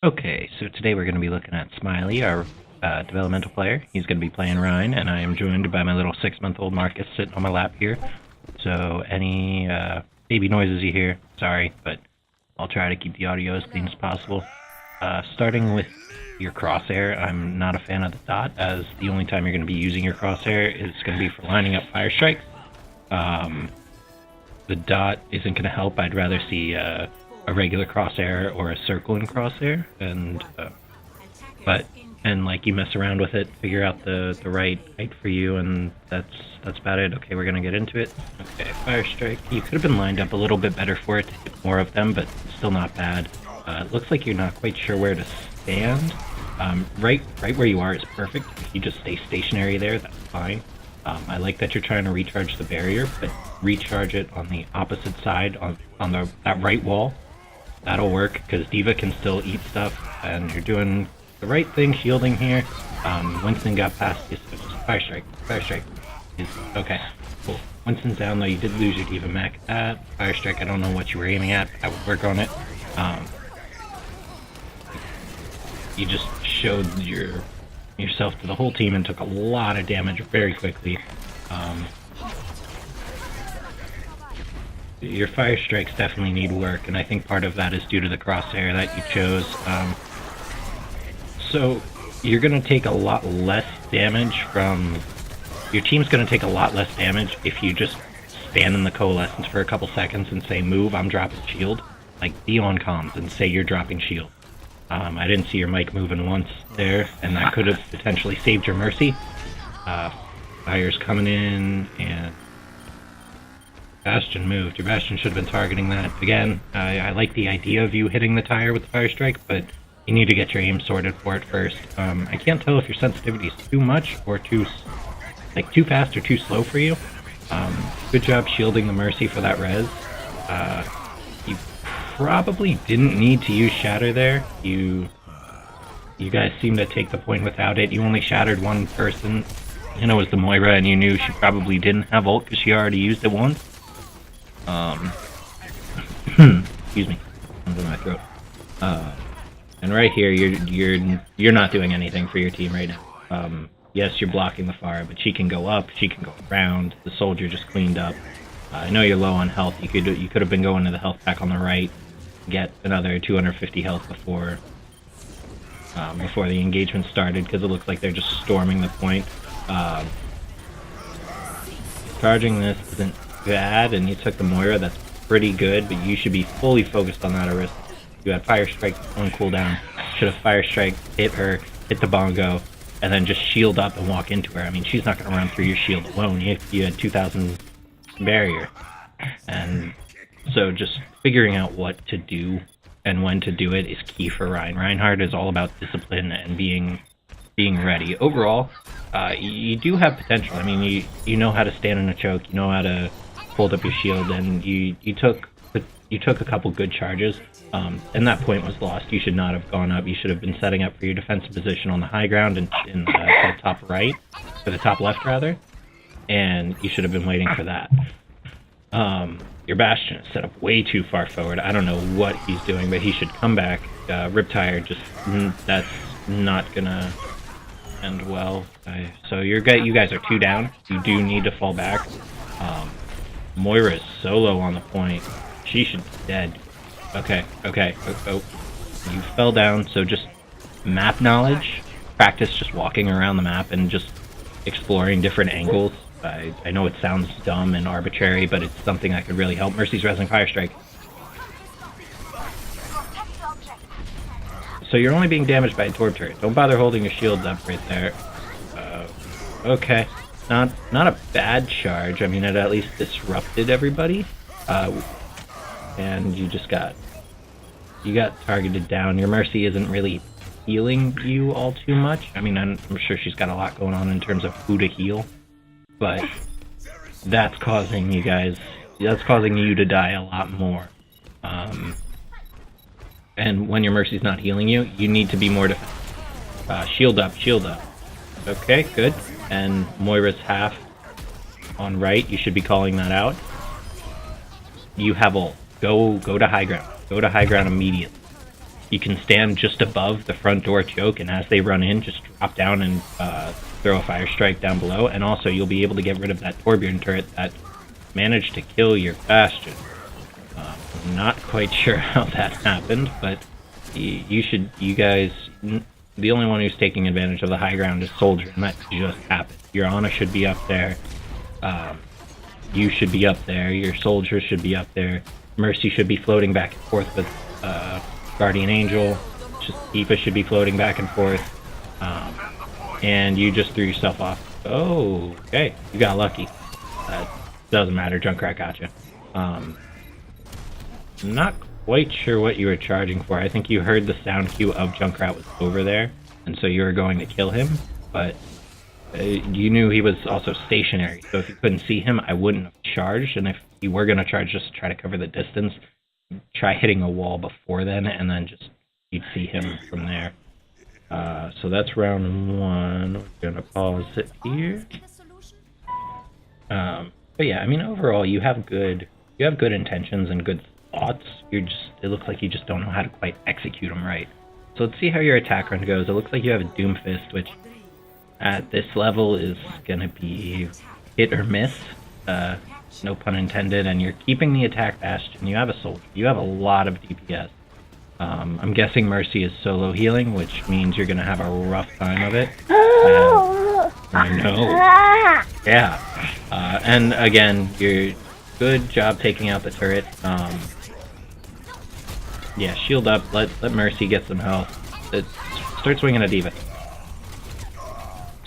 Okay, so today we're going to be looking at Smiley, our developmental player. He's going to be playing Ryan, and I am joined by my little 6-month-old Marcus sitting on my lap here. So any baby noises you hear, sorry, but I'll try to keep the audio as clean as possible. Starting with your crosshair, I'm not a fan of the dot, as the only time you're going to be using your crosshair is going to be for lining up fire strikes. The dot isn't going to help. I'd rather see a regular crosshair or a circling crosshair, and like you mess around with it, figure out the right height for you, and that's about it. Okay, we're gonna get into it. Okay, fire strike. You could have been lined up a little bit better for it to hit more of them, but still not bad. It looks like you're not quite sure where to stand. Right where you are is perfect. If you just stay stationary there, that's fine. I like that you're trying to recharge the barrier, but recharge it on the opposite side, on that right wall. That'll work, because Diva can still eat stuff, and you're doing the right thing shielding here. Winston got past you, so just fire strike. Fire strike is okay. Cool. Winston's down though. You did lose your Diva mech. Fire strike, I don't know what you were aiming at, but I would work on it. You just showed yourself to the whole team and took a lot of damage very quickly. Your fire strikes definitely need work, and I think part of that is due to the crosshair that you chose. So you're going to take a lot less damage from... Your team's going to take a lot less damage if you just stand in the coalescence for a couple seconds and say, move, I'm dropping shield. Like, be on comms and say you're dropping shield. I didn't see your mic moving once there, and that could have potentially saved your Mercy. Fire's coming in, and Bastion moved. Your Bastion should have been targeting that. Again, I like the idea of you hitting the tire with the fire strike, but you need to get your aim sorted for it first. I can't tell if your sensitivity is too much or too fast or too slow for you. Good job shielding the Mercy for that res. You probably didn't need to use Shatter there. You guys seem to take the point without it. You only shattered one person, and it was the Moira, and you knew she probably didn't have ult because she already used it once. Excuse me, under my throat. And right here, you're not doing anything for your team right now. Yes, you're blocking the fire, but she can go up, she can go around. The soldier just cleaned up. I know you're low on health. You could have been going to the health pack on the right, get another 250 health before the engagement started, because it looks like they're just storming the point. Charging this isn't bad, and you took the Moira. That's pretty good, but you should be fully focused on that Arista. You had Fire Strike on cooldown. Should have Fire Strike, hit her, hit the bongo, and then just shield up and walk into her. I mean, she's not going to run through your shield alone. You had 2,000 barrier. And so just figuring out what to do and when to do it is key for Ryan. Reinhardt is all about discipline and being ready. Overall, you do have potential. I mean, you know how to stand in a choke, you know how to hold up your shield, and you took a couple good charges, and that point was lost. You should not have gone up. You should have been setting up for your defensive position on the high ground in the top right, or the top left rather, and you should have been waiting for that. Your Bastion is set up way too far forward. I don't know what he's doing, but he should come back. Riptire, that's not gonna end well. So you guys are 2 down. You do need to fall back. Moira is solo on the point. She should be dead. Okay. Oh. You fell down, so just map knowledge. Practice just walking around the map and just exploring different angles. I know it sounds dumb and arbitrary, but it's something that could really help. Mercy's resing Fire Strike. So you're only being damaged by a Torb turret. Don't bother holding your shields up right there. Okay. Not a bad charge. I mean, it at least disrupted everybody. And you got targeted down. Your Mercy isn't really healing you all too much. I mean, I'm sure she's got a lot going on in terms of who to heal. But that's causing you to die a lot more. And when your Mercy's not healing you, you need to be more defensive. Shield up. Okay, good. And Moira's half on right. You should be calling that out. You have ult. Go to high ground. Go to high ground immediately. you can stand just above the front door choke, and as they run in, just drop down and throw a fire strike down below. And also, you'll be able to get rid of that Torbjorn turret that managed to kill your Bastion. I'm not quite sure how that happened, but you guys, the only one who's taking advantage of the high ground is Soldier, and that just happened. Your Ana should be up there. You should be up there. Your Soldier should be up there. Mercy should be floating back and forth with Guardian Angel. Just Eva should be floating back and forth. And you just threw yourself off. Oh, okay. You got lucky. Doesn't matter. Junkrat got you. I'm not quite sure what you were charging for. I think you heard the sound cue of Junkrat was over there, and so you were going to kill him, but you knew he was also stationary, so if you couldn't see him, I wouldn't have charged, and if you were going to charge, just try to cover the distance. Try hitting a wall before then, and then just you'd see him from there. So that's round 1. We're going to pause it here. But yeah, I mean, overall, you have good intentions and good thoughts. It looks like you just don't know how to quite execute them right. So let's see how your attack run goes. It looks like you have a Doomfist, which at this level is gonna be hit or miss. No pun intended. And you're keeping the attack Bastion. You have a Soldier. You have a lot of DPS. I'm guessing Mercy is solo healing, which means you're gonna have a rough time of it. I know. Yeah. And again, you're good job taking out the turret. Yeah, shield up. Let Mercy get some health. Start swinging at D.Va.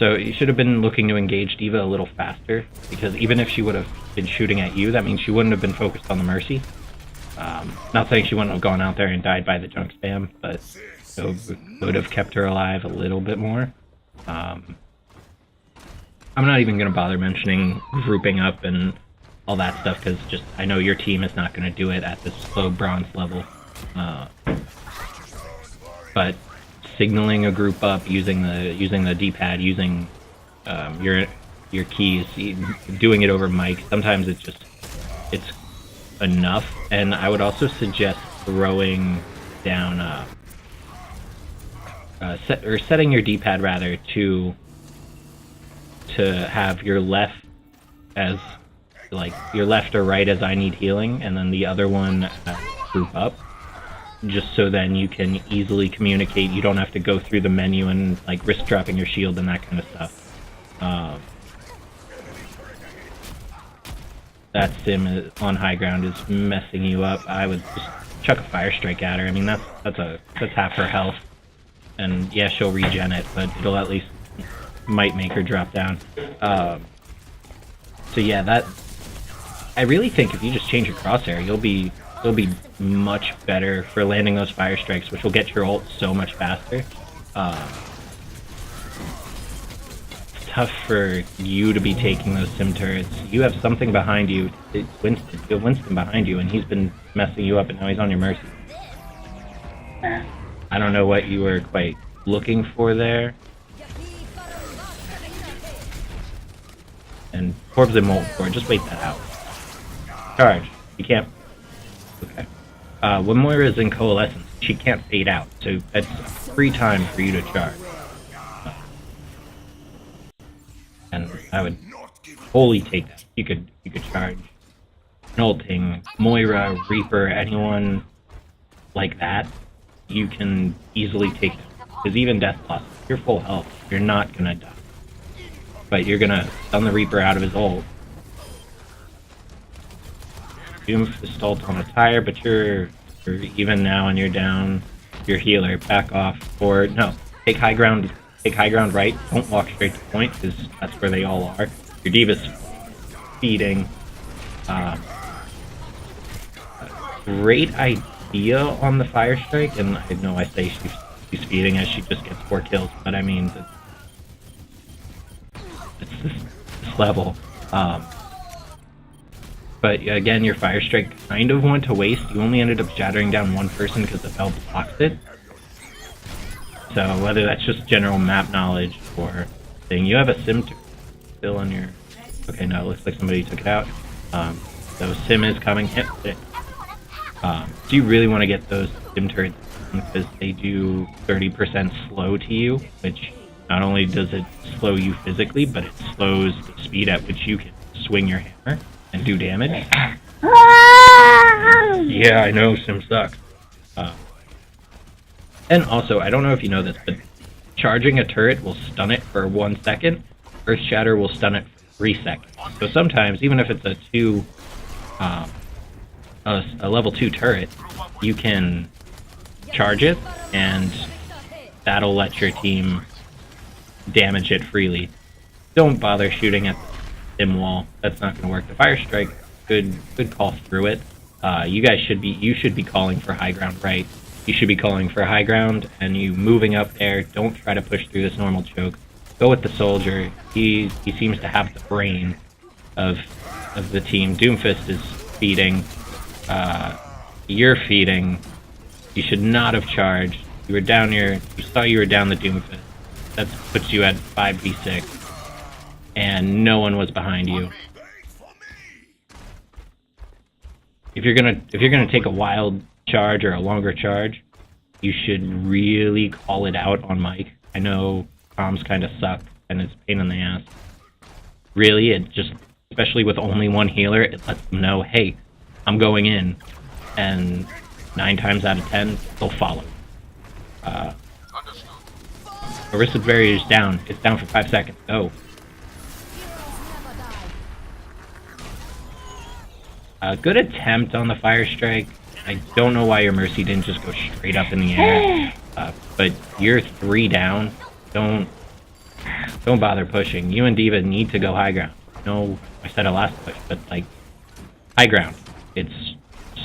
So you should have been looking to engage D.Va a little faster, because even if she would have been shooting at you, that means she wouldn't have been focused on the Mercy. Not saying she wouldn't have gone out there and died by the junk spam, but it would have kept her alive a little bit more. I'm not even going to bother mentioning grouping up and all that stuff, because just I know your team is not going to do it at this low bronze level. But signaling a group up, using the D-pad, using your keys, doing it over mic, sometimes it's enough. And I would also suggest throwing down setting your D-pad rather to have your left as like your left or right as I need healing, and then the other one group up, just so then you can easily communicate. You don't have to go through the menu and like risk dropping your shield and that kind of stuff. That sim on high ground is messing you up. I would just chuck a fire strike at her. I mean, that's half her health, and yeah, she'll regen it, but it'll at least might make her drop down. So yeah, I really think if you just change your crosshair, you'll be much better for landing those fire strikes, which will get your ult so much faster. It's tough for you to be taking those sim turrets. You have something behind you. It's Winston. You have Winston behind you, and he's been messing you up, and now he's on your Mercy. I don't know what you were quite looking for there. And Forbes and Molten Core, just wait that out. Charge. You can't. Okay. When Moira's in Coalescence, she can't fade out, so that's free time for you to charge. And I would wholly take that. You could charge Nolting, Moira, Reaper, anyone like that. You can easily take them. Because even Death Plus, if you're full health, you're not gonna die. But you're gonna stun the Reaper out of his ult. Doomfist ult on a tire, but you're even now and you're down your healer. Back off, or no, take high ground right. Don't walk straight to point, because that's where they all are. Your D.Va's feeding. Great idea on the fire strike, and I know I say she's feeding as she just gets 4 kills, but I mean it's this level. But again, your fire strike kind of went to waste. You only ended up shattering down one person because the bell blocked it. So whether that's just general map knowledge or thing, you have a sim still on your. Okay, no, it looks like somebody took it out. So sim is coming. Hit it. Do you really want to get those sim turrets because they do 30% slow to you, which not only does it slow you physically, but it slows the speed at which you can swing your hammer and do damage. Yeah, I know, Sim sucks. And also, I don't know if you know this, but charging a turret will stun it for 1 second. Earth Shatter will stun it for 3 seconds. So sometimes, even if it's a level 2 turret, you can charge it, and that'll let your team damage it freely. Don't bother shooting at the sim wall. That's not going to work. The Fire Strike, good call through it. You should be calling for high ground, right? You should be calling for high ground, and you moving up there. Don't try to push through this normal choke. Go with the soldier. He seems to have the brain of the team. Doomfist is feeding. You're feeding. You should not have charged. You were down here. You saw you were down the Doomfist. That puts you at 5v6, and no one was behind you. If you're gonna take a wild charge or a longer charge, you should really call it out on mic. I know comms kind of suck and it's a pain in the ass. Really, it just, especially with only one healer, it lets them know, hey, I'm going in, and 9 times out of 10 they'll follow. Orisa barrier's down. It's down for 5 seconds. Go. Good attempt on the Fire Strike. I don't know why your Mercy didn't just go straight up in the air. But you're 3 down. Don't bother pushing. You and D.Va need to go high ground. No, I said it last push, but like high ground. It's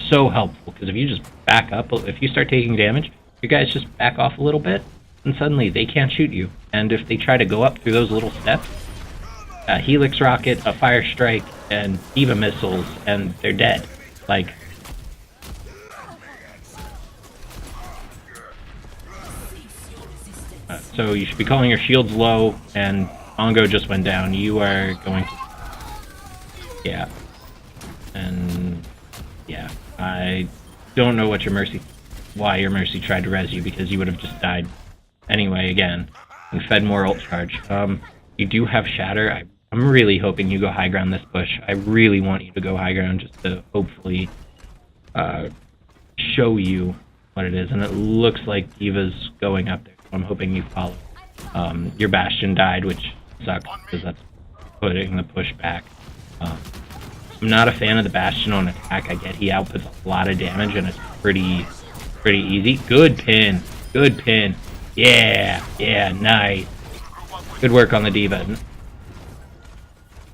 so helpful because if you just back up, if you start taking damage, you guys just back off a little bit, and suddenly they can't shoot you. And if they try to go up through those little steps, a Helix Rocket, a Fire Strike, and D.Va missiles, and they're dead. Like, so you should be calling your shields low, and Mongo just went down. You are going to... Yeah. And... yeah. I don't know why your Mercy tried to res you, because you would have just died anyway again, and fed more ult charge. You do have Shatter. I'm really hoping you go high ground this push. I really want you to go high ground just to hopefully show you what it is. And it looks like D.Va's going up there, so I'm hoping you follow. Your Bastion died, which sucks because that's putting the push back. I'm not a fan of the Bastion on attack. I get he outputs a lot of damage and it's pretty easy. Good pin. Good pin. Yeah, nice. Good work on the D.Va.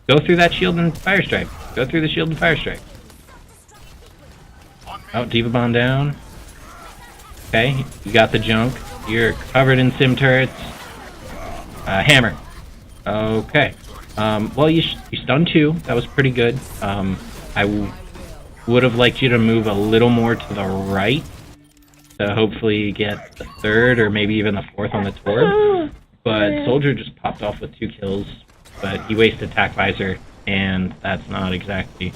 Go through that shield and Fire Strike. Go through the shield and Fire Strike. Oh, D.Va bomb down. Okay, you got the junk. You're covered in sim turrets. Hammer. Okay. Well, you stunned 2. That was pretty good. I would have liked you to move a little more to the right to hopefully get the 3rd or maybe even the 4th on the Torb. But Soldier just popped off with 2 kills, but he wasted attack visor, and that's not exactly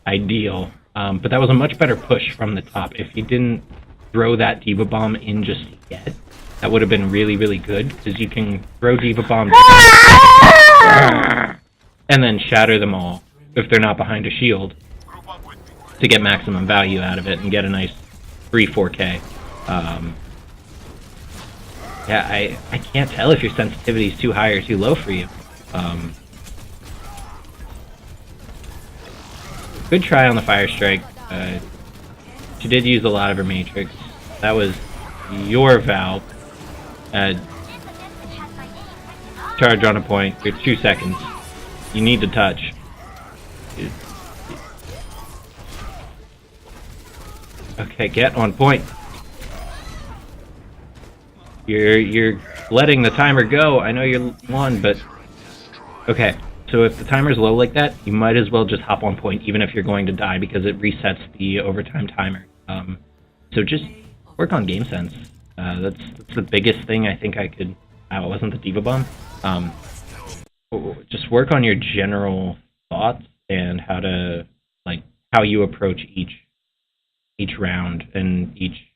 ideal. But that was a much better push from the top. If he didn't throw that D.Va bomb in just yet, that would have been really good, because you can throw D.Va bombs and then shatter them all if they're not behind a shield to get maximum value out of it and get a nice 3-4K. Yeah, I can't tell if your sensitivity is too high or too low for you. Good try on the Fire Strike. She did use a lot of her Matrix. That was your Valve. Charge on a point. You're 2 seconds. You need to touch. Okay, get on point. You're letting the timer go. I know you're 1, but okay. So if the timer's low like that, you might as well just hop on point, even if you're going to die, because it resets the overtime timer. So just work on game sense. That's the biggest thing I think I could. Oh, it wasn't the D.Va bomb. Just work on your general thoughts and how you approach each round and each